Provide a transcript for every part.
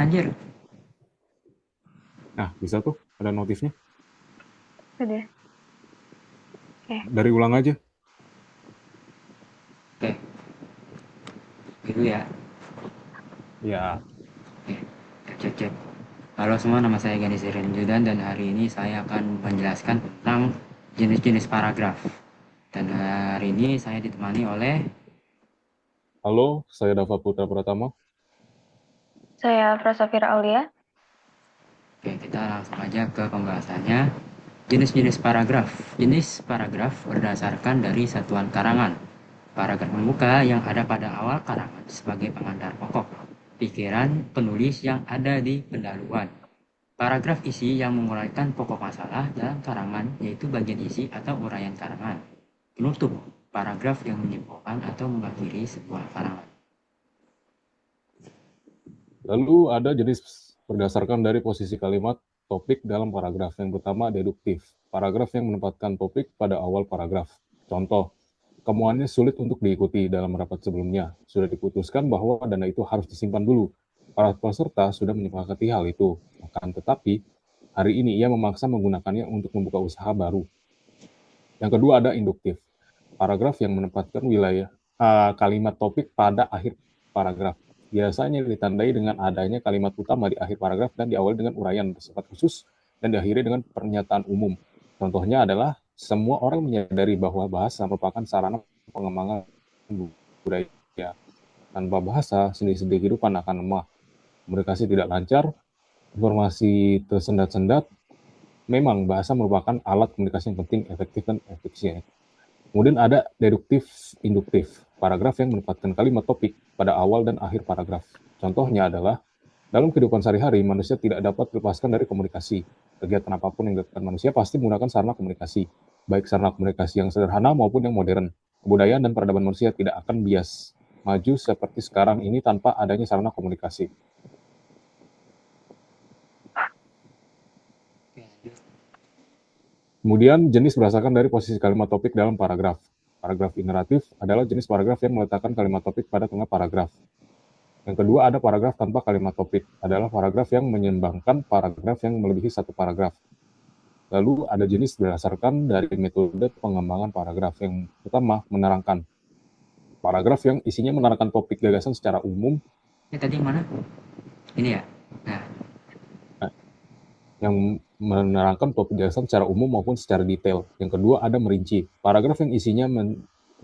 anjir. Nah, bisa tuh ada notifnya. Udah. Oke. Dari ulang aja. Oke, gitu ya. Ya, Oke, cek cek. Halo semua, nama saya Gani Sirinjudan dan hari ini saya akan menjelaskan tentang jenis-jenis paragraf. Dan hari ini saya ditemani oleh halo, saya Dava Putra Pratama. Saya Prasafira Aulia. Oke, kita langsung aja ke pembahasannya. Jenis-jenis paragraf. Jenis paragraf berdasarkan dari satuan karangan. Paragraf pembuka yang ada pada awal karangan sebagai pengantar pokok pikiran penulis yang ada di pendahuluan. Paragraf isi yang menguraikan pokok masalah dalam karangan, yaitu bagian isi atau uraian karangan. Penutup, paragraf yang menyimpulkan atau mengakhiri sebuah karangan. Lalu ada jenis berdasarkan dari posisi kalimat topik dalam paragraf. Yang pertama, deduktif. Paragraf yang menempatkan topik pada awal paragraf. Contoh, kemuannya sulit untuk diikuti dalam rapat sebelumnya. Sudah diputuskan bahwa dana itu harus disimpan dulu. Para peserta sudah menyepakati hal itu. Akan tetapi, hari ini ia memaksa menggunakannya untuk membuka usaha baru. Yang kedua ada induktif. Paragraf yang menempatkan kalimat topik pada akhir paragraf. Biasanya ditandai dengan adanya kalimat utama di akhir paragraf dan diawali dengan uraian bersifat khusus dan diakhiri dengan pernyataan umum. Contohnya adalah semua orang menyadari bahwa bahasa merupakan sarana pengembangan budaya. Tanpa bahasa, sendi-sendi kehidupan akan lemah. Komunikasi tidak lancar, informasi tersendat-sendat. Memang bahasa merupakan alat komunikasi yang penting, efektif, dan efisien. Kemudian ada deduktif induktif, paragraf yang menempatkan kalimat topik pada awal dan akhir paragraf. Contohnya adalah, dalam kehidupan sehari-hari, manusia tidak dapat dilepaskan dari komunikasi. Kegiatan apapun yang dilakukan manusia pasti menggunakan sarana komunikasi, baik sarana komunikasi yang sederhana maupun yang modern. Kebudayaan dan peradaban manusia tidak akan bias maju seperti sekarang ini tanpa adanya sarana komunikasi. Kemudian jenis berdasarkan dari posisi kalimat topik dalam paragraf. Paragraf ineratif adalah jenis paragraf yang meletakkan kalimat topik pada tengah paragraf. Yang kedua ada paragraf tanpa kalimat topik, adalah paragraf yang menyeimbangkan paragraf yang melebihi satu paragraf. Lalu ada jenis berdasarkan dari metode pengembangan paragraf. Yang pertama, menerangkan. Paragraf yang isinya menerangkan topik gagasan secara umum. Tadi yang mana? Ini ya? Nah, Yang menerangkan topik gagasan secara umum maupun secara detail. Yang kedua ada merinci. Paragraf yang isinya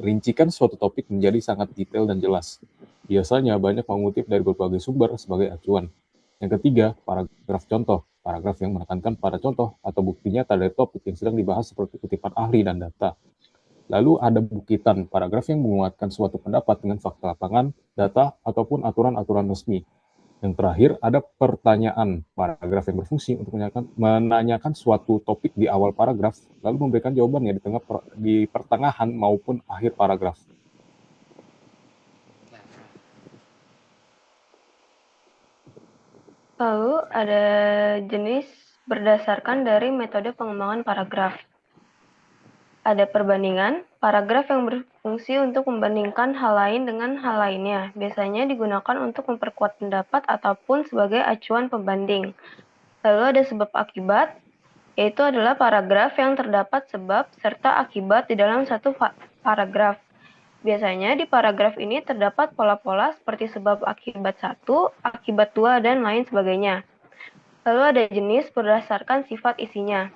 merincikan suatu topik menjadi sangat detail dan jelas. Biasanya banyak mengutip dari berbagai sumber sebagai acuan. Yang ketiga, paragraf contoh. Paragraf yang menekankan pada contoh atau bukti nyata dari topik yang sedang dibahas seperti kutipan ahli dan data. Lalu ada bukitan, paragraf yang menguatkan suatu pendapat dengan fakta lapangan, data, ataupun aturan-aturan resmi. Yang terakhir ada pertanyaan, paragraf yang berfungsi untuk menanyakan suatu topik di awal paragraf, lalu memberikan jawabannya di pertengahan maupun akhir paragraf. Lalu ada jenis berdasarkan dari metode pengembangan paragraf. Ada perbandingan, paragraf yang berfungsi untuk membandingkan hal lain dengan hal lainnya. Biasanya digunakan untuk memperkuat pendapat ataupun sebagai acuan pembanding. Lalu ada sebab akibat, yaitu adalah paragraf yang terdapat sebab serta akibat di dalam satu paragraf. Biasanya di paragraf ini terdapat pola-pola seperti sebab akibat 1, akibat 2, dan lain sebagainya. Lalu ada jenis berdasarkan sifat isinya.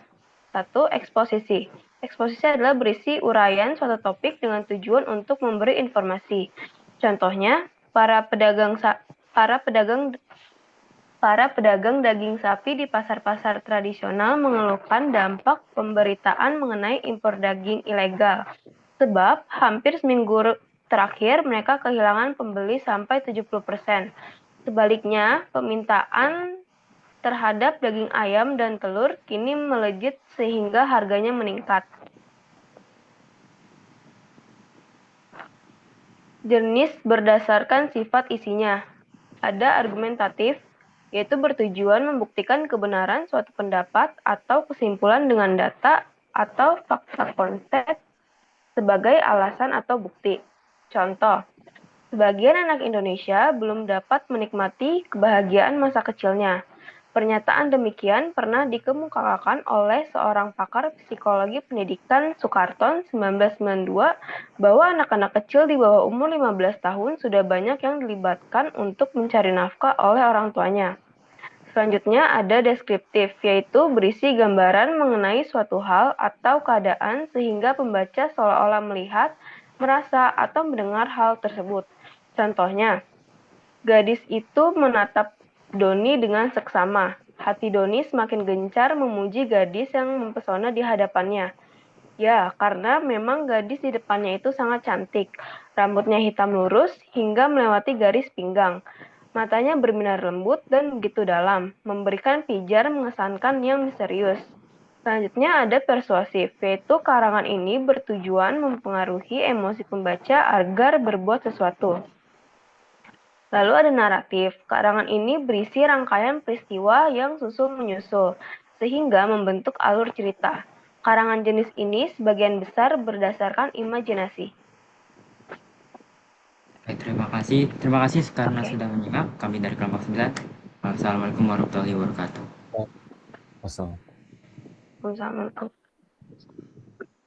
1. Eksposisi. Eksposisi adalah berisi uraian suatu topik dengan tujuan untuk memberi informasi. Contohnya, para pedagang daging sapi di pasar-pasar tradisional mengeluhkan dampak pemberitaan mengenai impor daging ilegal. Sebab hampir seminggu terakhir mereka kehilangan pembeli sampai 70%. Sebaliknya, permintaan terhadap daging ayam dan telur kini melejit sehingga harganya meningkat. Jenis berdasarkan sifat isinya. Ada argumentatif, yaitu bertujuan membuktikan kebenaran suatu pendapat atau kesimpulan dengan data atau fakta konsep sebagai alasan atau bukti. Contoh, Sebagian anak Indonesia belum dapat menikmati kebahagiaan masa kecilnya. Pernyataan demikian pernah dikemukakan oleh seorang pakar psikologi pendidikan Soekarton 1992 bahwa anak-anak kecil di bawah umur 15 tahun sudah banyak yang dilibatkan untuk mencari nafkah oleh orang tuanya. Selanjutnya ada deskriptif, yaitu berisi gambaran mengenai suatu hal atau keadaan sehingga pembaca seolah-olah melihat, merasa, atau mendengar hal tersebut. Contohnya, gadis itu menatap Doni dengan seksama. Hati Doni semakin gencar memuji gadis yang mempesona di hadapannya. Ya, karena memang gadis di depannya itu sangat cantik. Rambutnya hitam lurus hingga melewati garis pinggang. Matanya berbinar lembut dan begitu dalam, memberikan pijar mengesankan yang misterius. Selanjutnya ada persuasif, yaitu karangan ini bertujuan mempengaruhi emosi pembaca agar berbuat sesuatu. Lalu ada naratif. Karangan ini berisi rangkaian peristiwa yang susul-menyusul, sehingga membentuk alur cerita. Karangan jenis ini sebagian besar berdasarkan imajinasi. Baik, terima kasih karena Oke. sudah menyimak. Kami dari kelompok 9. Wassalamualaikum warahmatullahi wabarakatuh. Wassalam. Assalamualaikum.